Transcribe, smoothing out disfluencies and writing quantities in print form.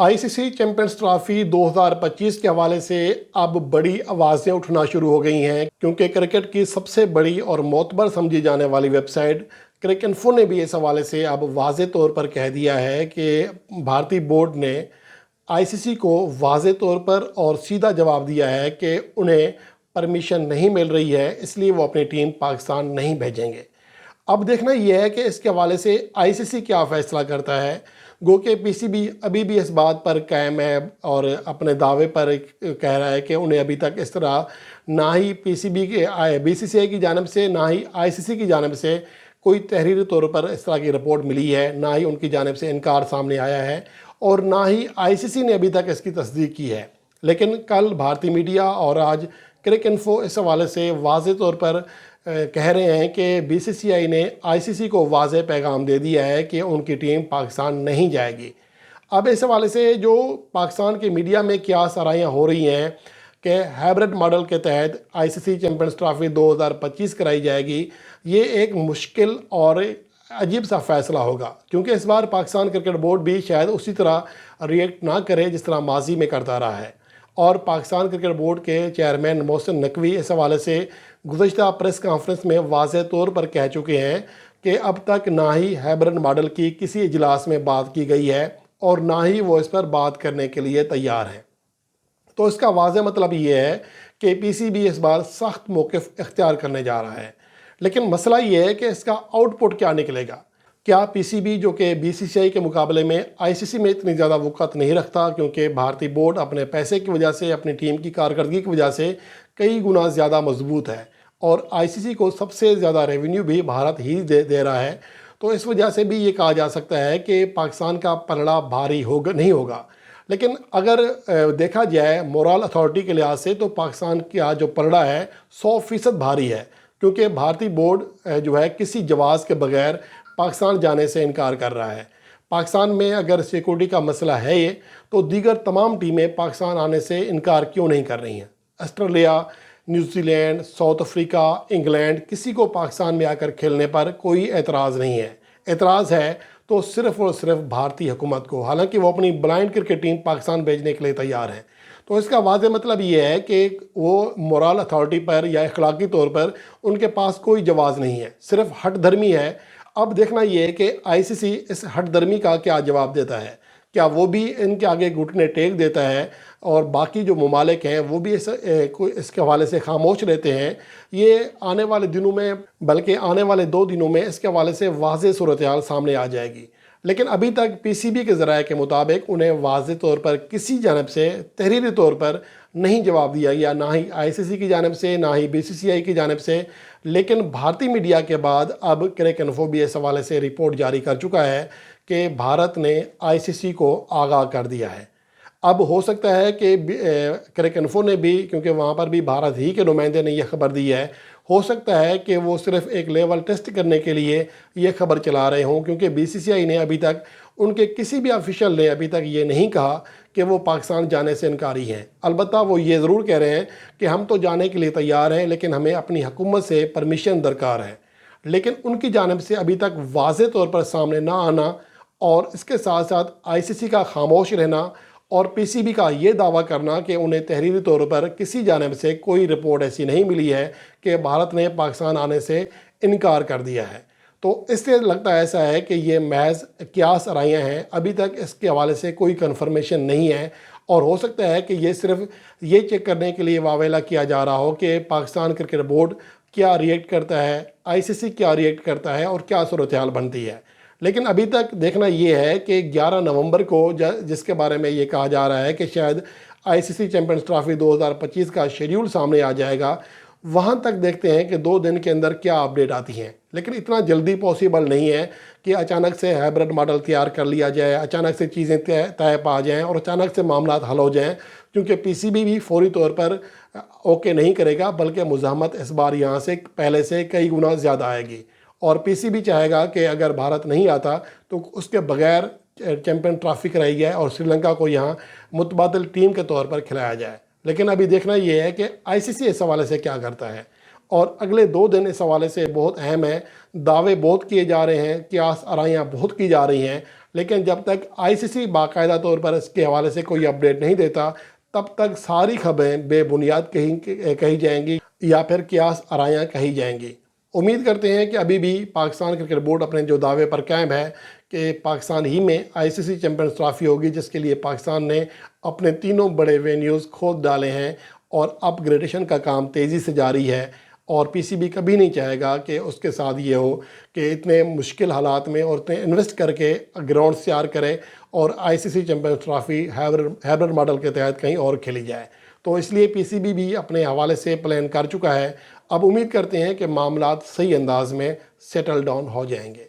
ICC champions trophy 2025 के हवाले से अब बड़ी आवाज़ें उठना शुरू हो गई हैं, क्योंकि क्रिकेट की सबसे बड़ी और मोतबर समझी जाने वाली वेबसाइट क्रिकइन्फो ने भी इस हवाले से अब वाज़े तौर पर कह दिया है कि भारतीय बोर्ड ने आईसीसी को वाज़े तौर पर और सीधा जवाब दिया है कि उन्हें परमिशन नहीं मिल रही है, इसलिए वो अपनी टीम पाकिस्तान नहीं भेजेंगे। अब देखना यह है कि इसके हवाले से आईसीसी क्या फ़ैसला करता है। गो के पीसीबी अभी भी इस बात पर कायम है और अपने दावे पर कह रहा है कि उन्हें अभी तक इस तरह ना ही पीसीबी के बीसीसीआई की जानिब से ना ही आईसीसी की जानिब से कोई तहरीरी तौर पर इस तरह की रिपोर्ट मिली है, ना ही उनकी जानिब से इनकार सामने आया है और ना ही आईसीसी ने अभी तक इसकी तस्दीक की है। लेकिन कल भारतीय मीडिया और आज क्रिकइन्फो इस हवाले से वाज़े तौर पर कह रहे हैं कि बीसीसीआई ने आईसीसी को वाज़े पैगाम दे दिया है कि उनकी टीम पाकिस्तान नहीं जाएगी। अब इस हवाले से जो पाकिस्तान के मीडिया में क्या सराहियाँ हो रही हैं कि हाइब्रिड मॉडल के तहत आईसीसी चैंपियंस ट्रॉफी 2025 कराई जाएगी, ये एक मुश्किल और अजीब सा फ़ैसला होगा, क्योंकि इस बार पाकिस्तान क्रिकेट बोर्ड भी शायद उसी तरह रिएक्ट ना करे जिस तरह माजी में करता रहा है। और पाकिस्तान क्रिकेट बोर्ड के चेयरमैन मोहसिन नकवी इस हवाले से गुज़श्ता प्रेस कॉन्फ्रेंस में वाज़े तौर पर कह चुके हैं कि अब तक ना ही हाइब्रिड मॉडल की किसी इजलास में बात की गई है और ना ही वो इस पर बात करने के लिए तैयार हैं। तो इसका वाज़े मतलब ये है कि पीसीबी इस बार सख्त मौक़िफ़ इख्तियार करने जा रहा है। लेकिन मसला ये है कि इसका आउटपुट क्या निकलेगा। क्या पीसीबी, जो कि बीसीसीआई के मुकाबले में आईसीसी में इतनी ज़्यादा वक़्त नहीं रखता, क्योंकि भारतीय बोर्ड अपने पैसे की वजह से, अपनी टीम की कारकर्दगी की वजह से कई गुना ज़्यादा मजबूत है और आईसीसी को सबसे ज़्यादा रेवेन्यू भी भारत ही दे रहा है, तो इस वजह से भी ये कहा जा सकता है कि पाकिस्तान का पलड़ा भारी नहीं होगा। लेकिन अगर देखा जाए मोरल अथॉरिटी के लिहाज से, तो पाकिस्तान का जो पलड़ा है 100% भारी है, क्योंकि भारतीय बोर्ड जो है किसी जवाज़ के बगैर पाकिस्तान जाने से इनकार कर रहा है। पाकिस्तान में अगर सिक्योरिटी का मसला है ये, तो दीगर तमाम टीमें पाकिस्तान आने से इनकार क्यों नहीं कर रही हैं। Australia, New Zealand, south Africa, England, किसी को पाकिस्तान में आकर खेलने पर कोई एतराज़ नहीं है। एतराज़ है तो सिर्फ़ और सिर्फ भारतीय हुकूमत को, हालांकि वो अपनी ब्लाइंड क्रिकेट टीम पाकिस्तान भेजने के लिए तैयार है। तो इसका वाज़े मतलब ये है कि वो मोरल अथॉरिटी पर या अखलाकी तौर पर उनके पास कोई जवाज़ नहीं है, सिर्फ हट धर्मी है। अब देखना ये है कि आईसीसी इस हट धर्मी का क्या जवाब देता है। क्या वो भी इनके आगे घुटने टेक देता है और बाकी जो ममालिक हैं वो भी इसके हवाले से खामोश रहते हैं। ये आने वाले दिनों में, बल्कि आने वाले 2 दिनों में इसके हवाले से वाज़े सूरत हाल सामने आ जाएगी। लेकिन अभी तक पीसीबी के ज़राए के मुताबिक उन्हें वाज़े तौर पर किसी जानब से तहरीरी तौर पर नहीं जवाब दिया गया, ना ही आईसीसी की जानब से, ना ही बीसीसीआई की जानब से। लेकिन भारतीय मीडिया के बाद अब क्रिकइन्फो भी इस हवाले से रिपोर्ट जारी कर चुका है कि भारत ने आईसीसी को आगाह कर दिया है। अब हो सकता है कि क्रिकइन्फो ने भी, क्योंकि वहाँ पर भी भारत ही के नुमाइंदे ने यह खबर दी है, हो सकता है कि वो सिर्फ एक लेवल टेस्ट करने के लिए ये खबर चला रहे हों, क्योंकि बीसीसीआई ने अभी तक, उनके किसी भी ऑफिशियल ने अभी तक ये नहीं कहा कि वो पाकिस्तान जाने से इनकारी हैं। अलबत्ता वो ये ज़रूर कह रहे हैं कि हम तो जाने के लिए तैयार हैं, लेकिन हमें अपनी हुकूमत से परमिशन दरकार है। लेकिन उनकी जानिब से अभी तक वाज़े तौर पर सामने ना आना और इसके साथ साथ आईसीसी का खामोश रहना और पीसीबी का ये दावा करना कि उन्हें तहरीरी तौर पर किसी जानिब से कोई रिपोर्ट ऐसी नहीं मिली है कि भारत ने पाकिस्तान आने से इनकार कर दिया है, तो इससे लगता है ऐसा है कि ये महज क़ियास आराइयाँ हैं। अभी तक इसके हवाले से कोई कन्फर्मेशन नहीं है और हो सकता है कि ये सिर्फ ये चेक करने के लिए वावेला किया जा रहा हो कि पाकिस्तान क्रिकेट बोर्ड क्या रिएक्ट करता है, आईसीसी क्या रिएक्ट करता है और क्या सूरत हाल बनती है। लेकिन अभी तक देखना ये है कि 11 नवंबर को जिसके बारे में ये कहा जा रहा है कि शायद आईसीसी चैंपियंस ट्रॉफी 2025 का शेड्यूल सामने आ जाएगा, वहाँ तक देखते हैं कि 2 दिन के अंदर क्या अपडेट आती हैं। लेकिन इतना जल्दी पॉसिबल नहीं है कि अचानक से हाइब्रिड मॉडल तैयार कर लिया जाए, अचानक से चीज़ें तय पा जाएँ और अचानक से मामला हल हो जाएँ, क्योंकि पीसीबी भी फौरी तौर पर ओके नहीं करेगा, बल्कि मुज़ाहमत इस बार यहाँ से पहले से कई गुना ज़्यादा आएगी। और पीसीबी चाहेगा कि अगर भारत नहीं आता तो उसके बगैर चैंपियन ट्रॉफी कराई जाए और श्रीलंका को यहाँ मुतबादिल टीम के तौर पर खिलाया जाए। लेकिन अभी देखना ये है कि आईसीसी इस हवाले से क्या करता है और अगले 2 दिन इस हवाले से बहुत अहम है। दावे बहुत किए जा रहे हैं, क़ियास आराइयाँ बहुत की जा रही हैं, لیکن جب تک ICC باقاعدہ طور پر اس کے حوالے سے کوئی اپڈیٹ نہیں دیتا تب تک ساری خبریں بے بنیاد کہی جائیں گی یا پھر قیاس آرائیاں کہی جائیں گی۔ امید کرتے ہیں کہ ابھی بھی پاکستان کرکٹ بورڈ اپنے جو دعوے پر قائم ہے کہ پاکستان ہی میں ICC چیمپئنز ٹرافی ہوگی، جس کے لیے پاکستان نے اپنے تینوں بڑے وینیوز کھود ڈالے ہیں اور اپ گریڈیشن کا کام تیزی سے جاری ہے، اور PCB کبھی نہیں چاہے گا کہ اس کے ساتھ یہ ہو کہ اتنے مشکل حالات میں اور اتنے انویسٹ کر کے گراؤنڈ تیار کرے اور ICC چیمپئنز ٹرافی ہیبر ماڈل کے تحت کہیں اور کھیلی جائے۔ تو اس لیے PCB بھی اپنے حوالے سے پلان کر چکا ہے۔ اب امید کرتے ہیں کہ معاملات صحیح انداز میں سیٹل ڈاؤن ہو جائیں گے۔